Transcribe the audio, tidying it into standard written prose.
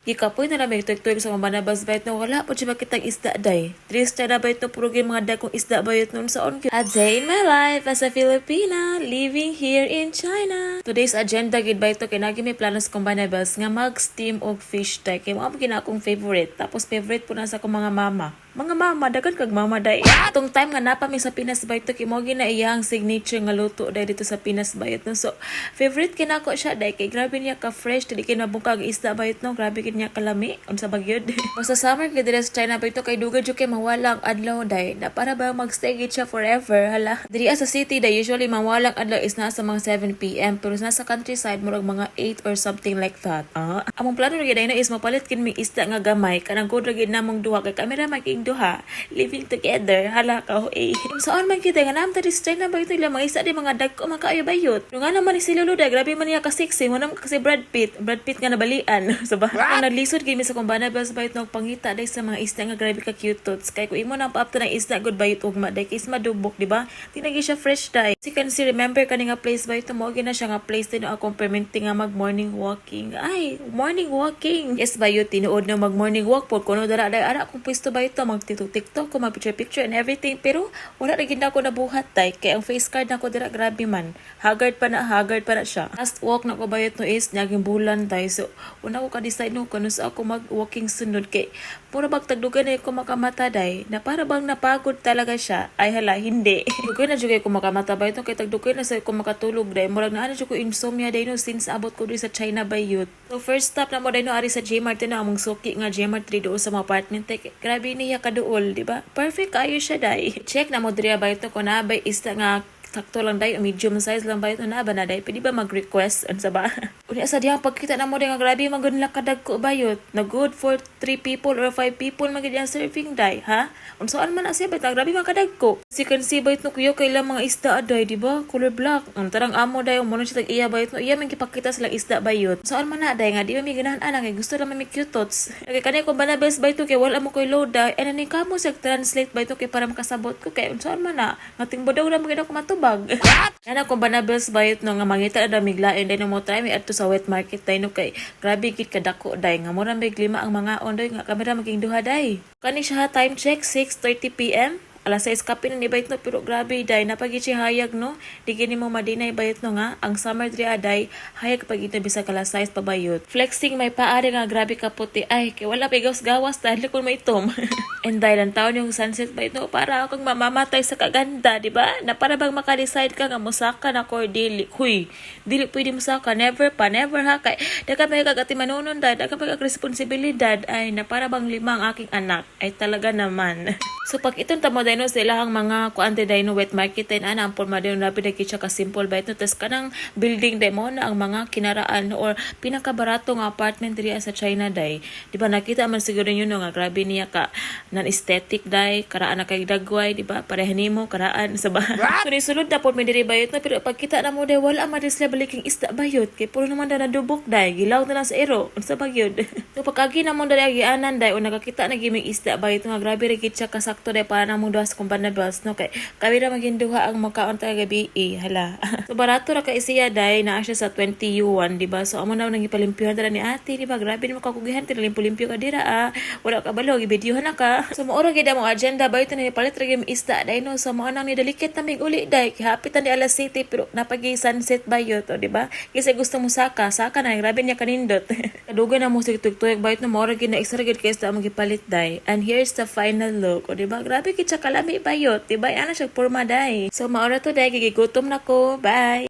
Gikapoy na namin tuig-tuig sa mga banabas bayot no wala po siya makitang isda day. Triste na bayot no puro mga dagkong isda bayot nun sa on. A day in my life as a Filipina living here in China. Today's agenda gid bayot to kay nagi may planos kong banabas nga mag-steam og fish day kay mo gina akong favorite. Tapos favorite po na sa akong mga mama. Mga mama, dagan kag mama day. Atong time nga napa mi sa Pinas bayot to kay mo gina iyang signature nga luto day dito sa Pinas bayot no. So favorite kinako siya day kay grabe niya ka fresh dili kay nabungkag isda bayot no. Grabe gid niya kalami unsa bagyod. Sa summer gid diri sa China bayot to kay dugay jud kay mawalang adlaw day. Na para ba magstay gid siya forever hala. Diri sa city day usually mawalang adlaw is nasa mga 7 PM pero nasa countryside murag mga 8 or something like that. Among plano gid na is mapalit kin mi isda nga gamay kanang good ra gid namong duha kay kamera making duha living together hala ka eh. Saan man kita nga nam tadi stay na ba ito mga isa di mga dagko makaayo bayot. Nga naman ni sila luda grabe man niya ka sexy mo naman kasi Brad Pitt nga nabalian so ba ang naglisod gid mi sa kumbana bas bayot no pangita day sa mga isda nga grabe ka cute tots kay ko imo na paapto ng isda good bayot ugma day kay is madubok di ba tinagi siya fresh day. Si kan si remember kani nga place bayot mo gina siya nga place din ako permitting nga mag morning walking. Ay morning walking yes bayot tinuod na mag morning walk pod kuno dara day ara kung pwesto bayot magtito-tiktok ko, mag-picture and everything. Pero, wala rin gina ko nabuhat tay. Kaya ang face card na ko dira, grabe man. Haggard pa na siya. Last walk na ko bayot no is, naging bulan tay. So, una ko ka-decide no, kung sa ako mag-walking sunod. Kay, pura bag tagdugan na ko makamata day. Na para bang napagod talaga siya. Ay hala, hindi. Dugan na juga ko makamata bayot no, kay tagdugan na sa ko makatulog day. Murag na ano ko insomnia day no, since abot ko doon sa China bayot. So, first stop na mo day no, ari sa Gmart na among suki nga Gmart 3 doon sa mga apartment. Grabe niya kaduol, di ba? Perfect kayo siya dai. Check na mo diri ba ito ko na ba isda nga sakto lang dai medium size lang ba ito na ba na dai pwede ba mag-request unsa ba? Unya sa diha pagkita na mo nga grabe magud la kadag ko bayot. Na good for 3 people or 5 people magid ang serving dai, ha? Unsaan man siya ba grabe man kadag ko. Si kan si bayot no kuyo kay lang mga isda dai, di ba? Color black. Ang tarang amo dai mo siya tag iya bayot no iya man gipakita sila isda bayot. Saan man na dai nga di ba mi ganahan ana kay gusto ra man mi cute tots. Kay kanay ko bana best bayot kay wala mo koy load dai. And ani kamo sa translate bayot kay para makasabot ko kay unsaan man na ngating bodaw ra magid ako matubag. Kana ko banabels bayot no nga mangita na miglain day no mo try mi adto sa wet market day no kay grabe gid kadako day nga mura may lima ang mga ondoy nga kamera maging duha day. Kani siya time check 6:30 PM. Alas 6 kape na ni bayot no pero grabe day napagi si hayag no di gini mo madinay bayot no nga ang summer dri aday hayag pag ito bisa kala size pa bayot flexing may paari nga grabe ka puti ay kay wala pa gawas dahil kun maitom and dahil ang taon yung sunset bayot no para akong mamamatay sa kaganda di ba na para bang maka-decide ka nga musaka na ko dili dili pwede musaka never ha kay daga may kagati manunon dad daga may responsibilidad ay na para bang lima ang aking anak ay talaga naman. So pag itong tamo dahil sa ilahang mga kuante dahil wet market din ana ang forma din rapid na kitsa ka simple bayt no tas kanang building demo na ang mga kinaraan or pinakabarato nga apartment diri sa China day di ba nakita man siguro yun nga grabe niya ka nan aesthetic day karaan na kay dagway di ba pareha nimo karaan sa ba so sulod na pod mi diri bayot no pero pagkita na mo day wala man sila baliking isda bayot kay puro naman na dubok day gilaw na lang sa ero unsa bagyod so pagagi na mo dali agianan day o nakakita na giming isda bayot nga grabe ra kitsa ka sakto day para na mo duha kung banabas no kay kami ra maging duha ang makaon ta gabi hala so barato ra ka isiya day naa siya sa 20 yuan di ba so amo na nang ipalimpyuhan dala ni ate di ba grabe ni makakugihan tira limpyo ka dira wala ka balo gibidyohan na ka so mooro gid mo agenda bayot ni palit ra gyud isda day no so mo nang ni delicate na mig uli day hapit na di alas city pero napagi sunset bayot di ba kasi gusto mo saka na grabe niya kanindot kadugan na mo sig tugtuyag bayot no mooro gid na extra gid kay isda mo gipalit day and here's the final look di ba grabe kitsa kalami bayot, diba? Ano siya, purma day. So, maura to day, gigigutom na ko. Bye!